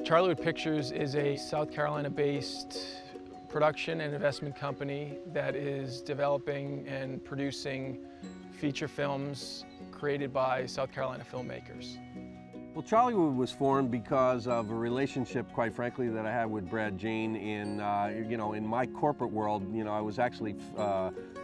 Charliewood Pictures is a South Carolina-based production and investment company that is developing and producing feature films created by South Carolina filmmakers. Well, Charliewood was formed because of a relationship, quite frankly, that I had with Brad Jane in, in my corporate world. I was actually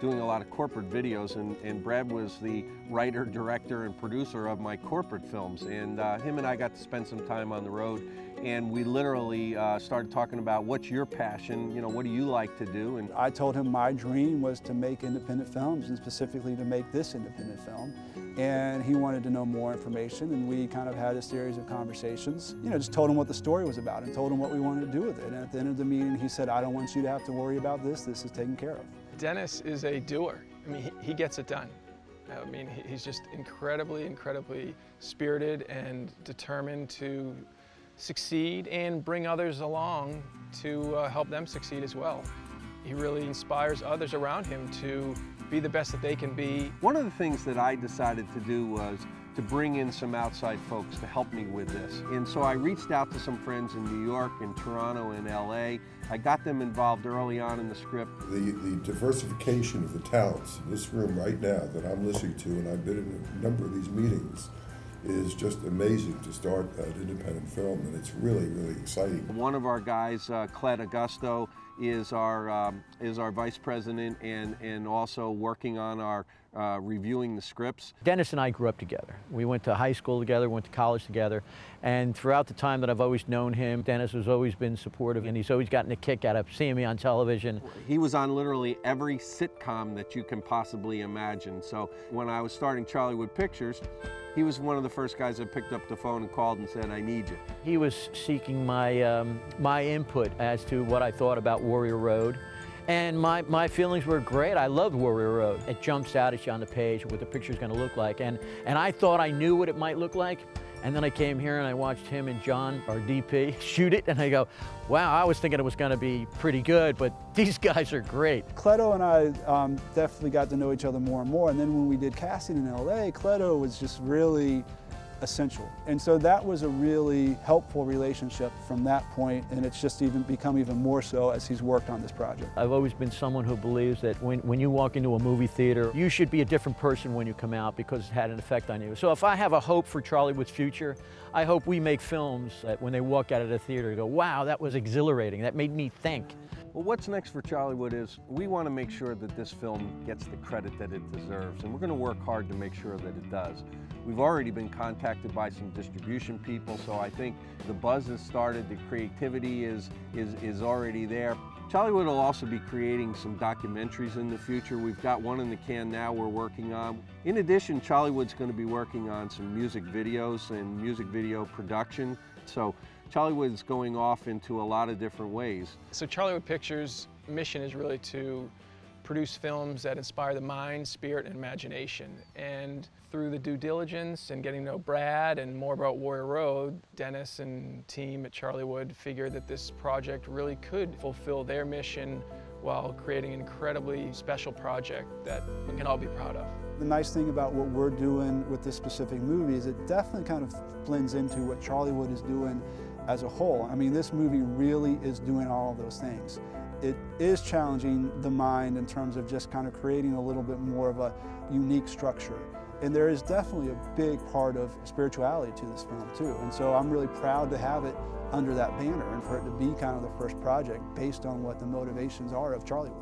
doing a lot of corporate videos, and Brad was the writer, director, and producer of my corporate films. And him and I got to spend some time on the road, and we literally started talking about what's your passion, what do you like to do? And I told him my dream was to make independent films, and specifically to make this independent film. And he wanted to know more information, and we kind of had a series of conversations. Just told him what the story was about and told him what we wanted to do with it. And at the end of the meeting, he said, I don't want you to have to worry about this. This is taken care of. Denis is a doer. He gets it done. He's just incredibly spirited and determined to succeed and bring others along to help them succeed as well. He really inspires others around him to be the best that they can be. One of the things that I decided to do was to bring in some outside folks to help me with this. And so I reached out to some friends in New York and Toronto and LA. I got them involved early on in the script. The diversification of the talents in this room right now that I'm listening to, and I've been in a number of these meetings, is just amazing to start an independent film, and it's really exciting. One of our guys, Cled Augusto, is our vice president and also working on our reviewing the scripts. Denis and I grew up together. We went to high school together, went to college together, and throughout the time that I've always known him, Denis has always been supportive, and he's always gotten a kick out of seeing me on television. He was on literally every sitcom that you can possibly imagine. So when I was starting Charliewood Pictures, he was one of the first guys that picked up the phone and called and said, I need you. He was seeking my, my input as to what I thought about Warrior Road. And my feelings were great. I loved Warrior Road. It jumps out at you on the page what the picture's gonna look like. And I thought I knew what it might look like. And then I came here and I watched him and John, our DP, shoot it, and I go, wow, I was thinking it was gonna be pretty good, but these guys are great. Cledo and I definitely got to know each other more and more, and then when we did casting in LA, Cledo was just really essential. And so that was a really helpful relationship from that point, and it's just become even more so as he's worked on this project. I've always been someone who believes that when you walk into a movie theater, you should be a different person when you come out because it had an effect on you. So if I have a hope for Charliewood's future, I hope we make films that when they walk out of the theater, they go, wow, that was exhilarating, that made me think. Well, what's next for Charliewood is we want to make sure that this film gets the credit that it deserves, and we're going to work hard to make sure that it does. We've already been contacted by some distribution people, so I think the buzz has started, the creativity is already there. Charliewood will also be creating some documentaries in the future. We've got one in the can now we're working on. In addition, Charliewood's going to be working on some music videos and music video production. So Charliewood is going off into a lot of different ways. So Charliewood Pictures' mission is really to produce films that inspire the mind, spirit, and imagination. And through the due diligence and getting to know Brad and more about Warrior Road, Denis and team at Charliewood figured that this project really could fulfill their mission while creating an incredibly special project that we can all be proud of. The nice thing about what we're doing with this specific movie is it definitely kind of blends into what Charliewood is doing as a whole. This movie really is doing all of those things. It is challenging the mind in terms of just kind of creating a little bit more of a unique structure. And there is definitely a big part of spirituality to this film too. And so I'm really proud to have it under that banner and for it to be kind of the first project based on what the motivations are of Charliewood.